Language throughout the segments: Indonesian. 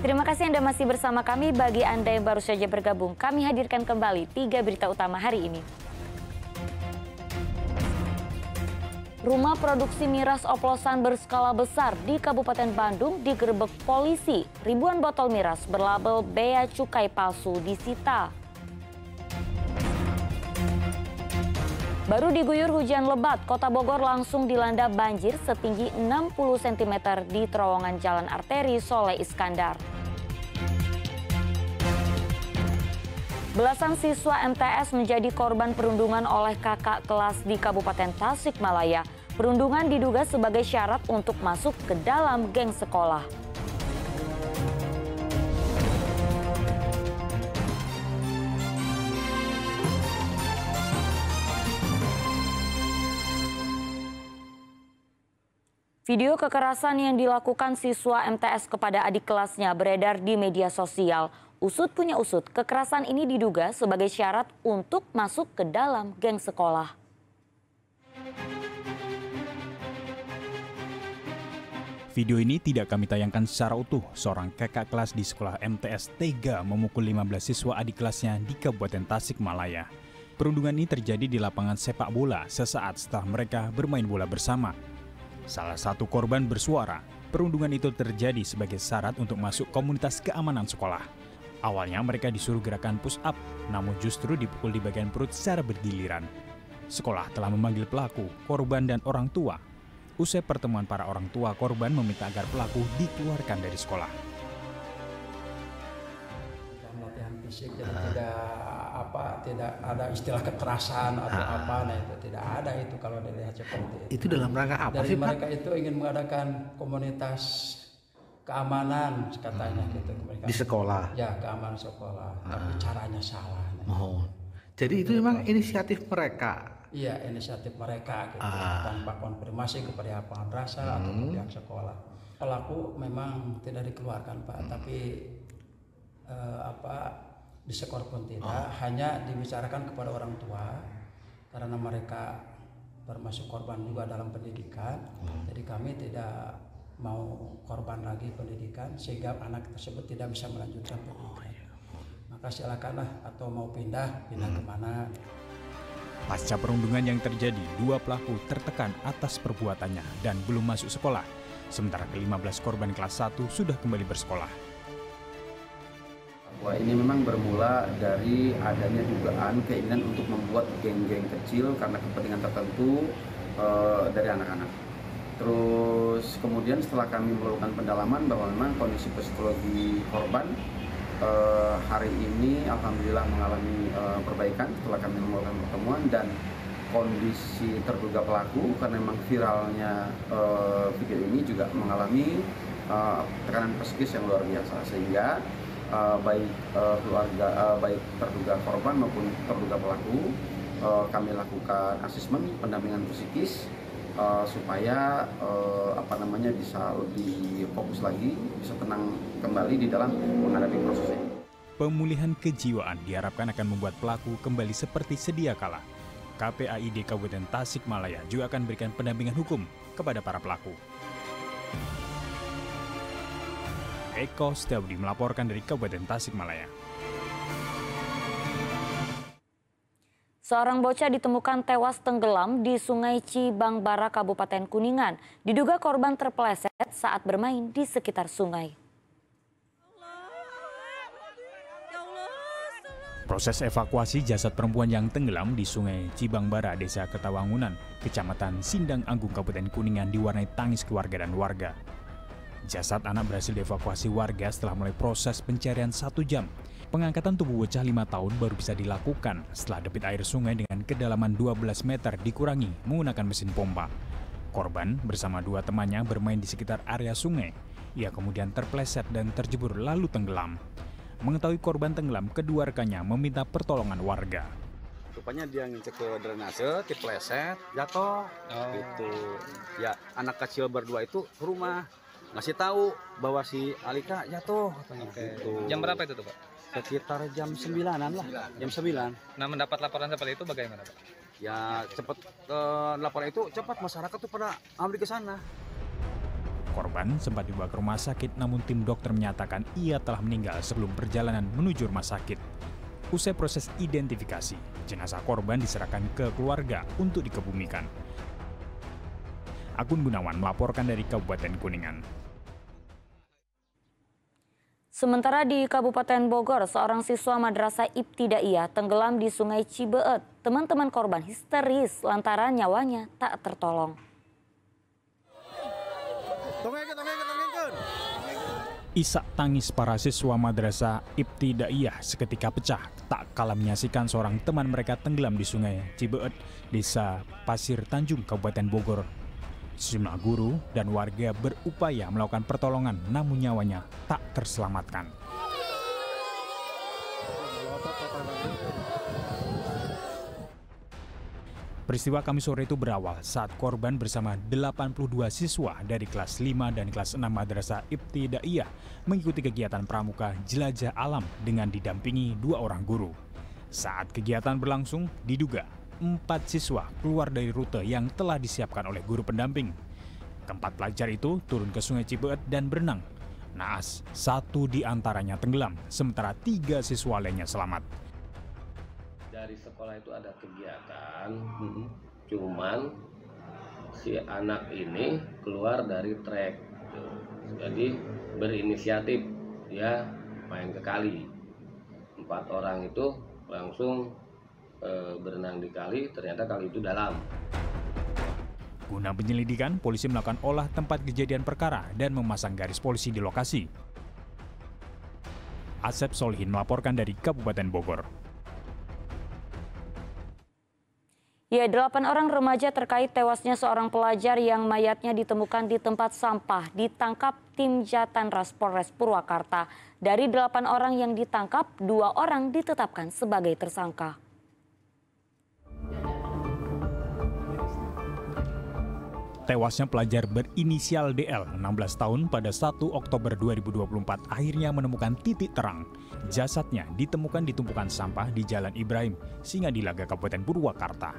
Terima kasih Anda masih bersama kami. Bagi Anda yang baru saja bergabung, kami hadirkan kembali 3 berita utama hari ini. Rumah produksi miras oplosan berskala besar di Kabupaten Bandung digerebek polisi. Ribuan botol miras berlabel bea cukai palsu disita. Baru diguyur hujan lebat, Kota Bogor langsung dilanda banjir setinggi 60 cm di terowongan Jalan Arteri Soleh Iskandar. Belasan siswa MTS menjadi korban perundungan oleh kakak kelas di Kabupaten Tasikmalaya. Perundungan diduga sebagai syarat untuk masuk ke dalam geng sekolah. Video kekerasan yang dilakukan siswa MTS kepada adik kelasnya beredar di media sosial. Usut punya usut, kekerasan ini diduga sebagai syarat untuk masuk ke dalam geng sekolah. Video ini tidak kami tayangkan secara utuh. Seorang kakak kelas di sekolah MTS tega memukul 15 siswa adik kelasnya di Kabupaten Tasikmalaya. Perundungan ini terjadi di lapangan sepak bola sesaat setelah mereka bermain bola bersama. Salah satu korban bersuara, perundungan itu terjadi sebagai syarat untuk masuk komunitas keamanan sekolah. Awalnya mereka disuruh gerakan push up, namun justru dipukul di bagian perut secara bergiliran. Sekolah telah memanggil pelaku, korban, dan orang tua. Usai pertemuan para orang tua korban meminta agar pelaku dikeluarkan dari sekolah. Latihan fisik jadi tidak ada istilah kekerasan atau apa, nah itu tidak ada itu kalau dilihat seperti itu. Itu dalam rangka apa dari sih, Pak? Mereka itu ingin mengadakan komunitas keamanan katanya gitu. Di sekolah? Ya, keamanan sekolah, tapi caranya salah. Oh, jadi itu memang inisiatif mereka? Iya, inisiatif mereka gitu, tanpa konfirmasi kepada pihak rasa atau pihak sekolah. Pelaku memang tidak dikeluarkan, Pak, tapi disekor pun tidak, hanya dibicarakan kepada orang tua karena mereka termasuk korban juga dalam pendidikan. Jadi kami tidak mau korban lagi pendidikan sehingga anak tersebut tidak bisa melanjutkan pendidikan. Maka silakanlah, atau mau pindah kemana. Pasca perundungan yang terjadi, 2 pelaku tertekan atas perbuatannya dan belum masuk sekolah. Sementara ke-15 korban kelas 1 sudah kembali bersekolah. Wah, ini memang bermula dari adanya dugaan keinginan untuk membuat geng-geng kecil karena kepentingan tertentu dari anak-anak. Terus kemudian setelah kami melakukan pendalaman bahwa memang kondisi psikologi korban hari ini alhamdulillah mengalami perbaikan setelah kami melakukan pertemuan, dan kondisi terduga pelaku karena memang viralnya video ini juga mengalami tekanan psikis yang luar biasa, sehingga baik terduga korban maupun terduga pelaku kami lakukan asesmen pendampingan psikis supaya bisa lebih fokus lagi, bisa tenang kembali di dalam menghadapi proses ini. Pemulihan kejiwaan diharapkan akan membuat pelaku kembali seperti sedia kala. KPAID Kabupaten Tasikmalaya juga akan berikan pendampingan hukum kepada para pelaku. Eko Setiabudi melaporkan dari Kabupaten Tasikmalaya. Seorang bocah ditemukan tewas tenggelam di Sungai Cibangbara, Kabupaten Kuningan. Diduga korban terpeleset saat bermain di sekitar sungai. Proses evakuasi jasad perempuan yang tenggelam di Sungai Cibangbara, Desa Ketawangunan, Kecamatan Sindang Agung, Kabupaten Kuningan diwarnai tangis keluarga dan warga. Jasad anak berhasil dievakuasi warga setelah mulai proses pencarian 1 jam. Pengangkatan tubuh bocah 5 tahun baru bisa dilakukan setelah debit air sungai dengan kedalaman 12 meter dikurangi menggunakan mesin pompa. Korban bersama 2 temannya bermain di sekitar area sungai. Ia kemudian terpeleset dan terjebur lalu tenggelam. Mengetahui korban tenggelam, kedua rekannya meminta pertolongan warga. Rupanya dia ngecek ke drainase, kepleset, jatuh. Gitu. Ya, anak kecil berdua itu ke rumah. Ngasih tahu bahwa si Alika jatuh. Gitu. Jam berapa itu tuh, Pak? Sekitar jam 9-an lah, jam 9. Nah, mendapat laporan seperti itu bagaimana, Pak? Ya, cepat laporan itu cepat, masyarakat tuh pada ambil ke sana. Korban sempat dibawa ke rumah sakit, namun tim dokter menyatakan ia telah meninggal sebelum perjalanan menuju rumah sakit. Usai proses identifikasi, jenazah korban diserahkan ke keluarga untuk dikebumikan. Agun Gunawan melaporkan dari Kabupaten Kuningan. Sementara di Kabupaten Bogor, seorang siswa Madrasah Ibtidaiyah tenggelam di Sungai Cibeet. Teman-teman korban histeris lantaran nyawanya tak tertolong. Isak tangis para siswa Madrasah Ibtidaiyah seketika pecah tak kala menyaksikan seorang teman mereka tenggelam di Sungai Cibeet, Desa Pasir Tanjung, Kabupaten Bogor. Sejumlah guru dan warga berupaya melakukan pertolongan, namun nyawanya tak terselamatkan. Peristiwa Kamis sore itu berawal saat korban bersama 82 siswa dari kelas 5 dan kelas 6 Madrasah Ibtidaiyah mengikuti kegiatan pramuka jelajah alam dengan didampingi 2 orang guru. Saat kegiatan berlangsung, diduga 4 siswa keluar dari rute yang telah disiapkan oleh guru pendamping. Keempat pelajar itu turun ke Sungai Cibeet dan berenang. Naas, 1 di antaranya tenggelam, sementara 3 siswa lainnya selamat. Dari sekolah itu ada kegiatan, cuman si anak ini keluar dari trek, jadi berinisiatif dia main ke kali. 4 orang itu langsung berenang di kali, ternyata kali itu dalam. Guna penyelidikan, polisi melakukan olah tempat kejadian perkara dan memasang garis polisi di lokasi. Asep Solihin melaporkan dari Kabupaten Bogor. Ya, 8 orang remaja terkait tewasnya seorang pelajar yang mayatnya ditemukan di tempat sampah ditangkap tim Jatanras Polres Purwakarta. Dari 8 orang yang ditangkap, 2 orang ditetapkan sebagai tersangka. Tewasnya pelajar berinisial DL, 16 tahun, pada 1 Oktober 2024 akhirnya menemukan titik terang. Jasadnya ditemukan di tumpukan sampah di Jalan Ibrahim, Singadilaga, Kabupaten Purwakarta.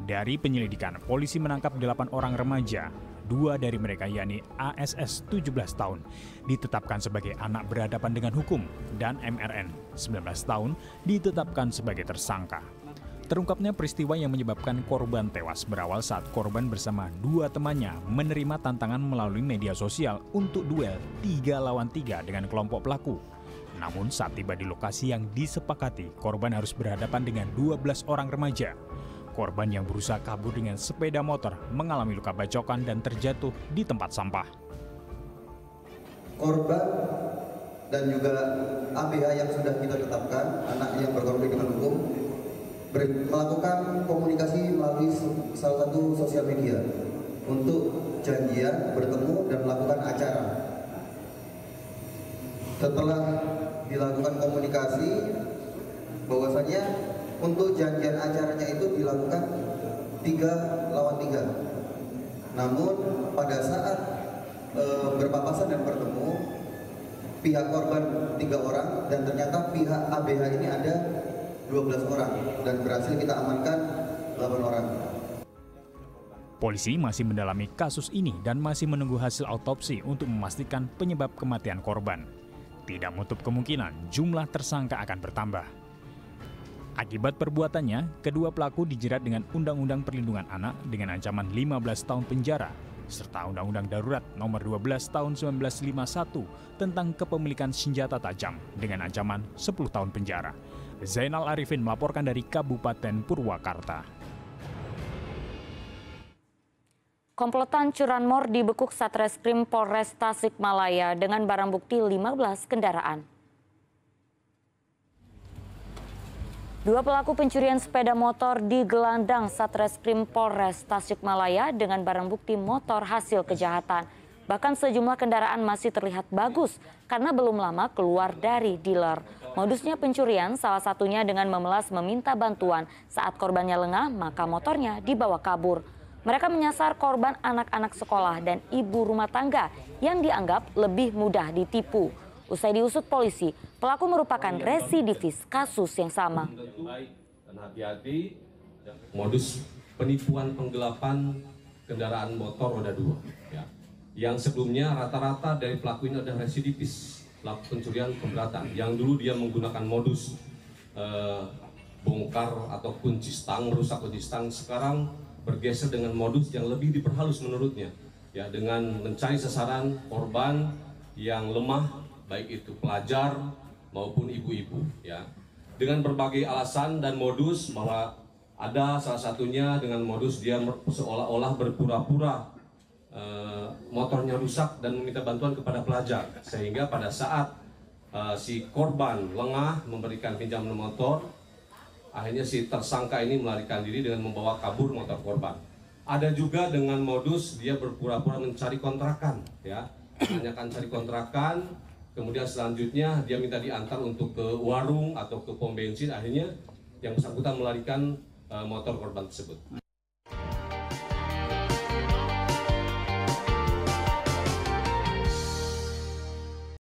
Dari penyelidikan, polisi menangkap 8 orang remaja. 2 dari mereka, yakni ASS 17 tahun, ditetapkan sebagai anak berhadapan dengan hukum, dan MRN 19 tahun ditetapkan sebagai tersangka. Terungkapnya peristiwa yang menyebabkan korban tewas berawal saat korban bersama 2 temannya menerima tantangan melalui media sosial untuk duel 3 lawan 3 dengan kelompok pelaku. Namun saat tiba di lokasi yang disepakati, korban harus berhadapan dengan 12 orang remaja. Korban yang berusaha kabur dengan sepeda motor mengalami luka bacokan dan terjatuh di tempat sampah. Korban dan juga ABH yang sudah kita tetapkan, anak yang berkonflik dengan hukum, melakukan komunikasi melalui salah satu sosial media untuk janjian, bertemu, dan melakukan acara. Setelah dilakukan komunikasi, bahwasanya untuk janjian acaranya itu dilakukan 3 lawan 3. Namun pada saat berpapasan dan bertemu, pihak korban 3 orang dan ternyata pihak ABH ini ada 12 orang dan berhasil kita amankan 8 orang. Polisi masih mendalami kasus ini dan masih menunggu hasil autopsi untuk memastikan penyebab kematian korban. Tidak menutup kemungkinan jumlah tersangka akan bertambah. Akibat perbuatannya, kedua pelaku dijerat dengan Undang-Undang Perlindungan Anak dengan ancaman 15 tahun penjara, serta Undang-Undang Darurat Nomor 12 Tahun 1951 tentang kepemilikan senjata tajam dengan ancaman 10 tahun penjara. Zainal Arifin melaporkan dari Kabupaten Purwakarta. Komplotan curanmor dibekuk Satreskrim Polres Tasikmalaya dengan barang bukti 15 kendaraan. 2 pelaku pencurian sepeda motor digelandang Satreskrim Polres Tasikmalaya dengan barang bukti motor hasil kejahatan. Bahkan sejumlah kendaraan masih terlihat bagus karena belum lama keluar dari dealer. Modusnya pencurian salah satunya dengan memelas meminta bantuan. Saat korbannya lengah, maka motornya dibawa kabur. Mereka menyasar korban anak-anak sekolah dan ibu rumah tangga yang dianggap lebih mudah ditipu. Usai diusut polisi, pelaku merupakan residivis kasus yang sama. Dan hati-hati modus penipuan penggelapan kendaraan motor roda 2. Ya. yang sebelumnya rata-rata dari pelaku ini adalah residivis, pelaku pencurian pemberatan, yang dulu dia menggunakan modus bongkar atau kunci stang, merusak kunci stang, sekarang bergeser dengan modus yang lebih diperhalus menurutnya, ya, dengan mencari sasaran korban yang lemah, baik itu pelajar maupun ibu-ibu, ya, dengan berbagai alasan dan modus, bahwa ada salah satunya dengan modus dia seolah-olah berpura-pura motornya rusak dan meminta bantuan kepada pelajar, sehingga pada saat si korban lengah memberikan pinjaman motor, akhirnya si tersangka ini melarikan diri dengan membawa kabur motor korban. Ada juga dengan modus dia berpura-pura mencari kontrakan, ya, menanyakan cari kontrakan, kemudian selanjutnya dia minta diantar untuk ke warung atau ke pom bensin, akhirnya yang bersangkutan melarikan motor korban tersebut.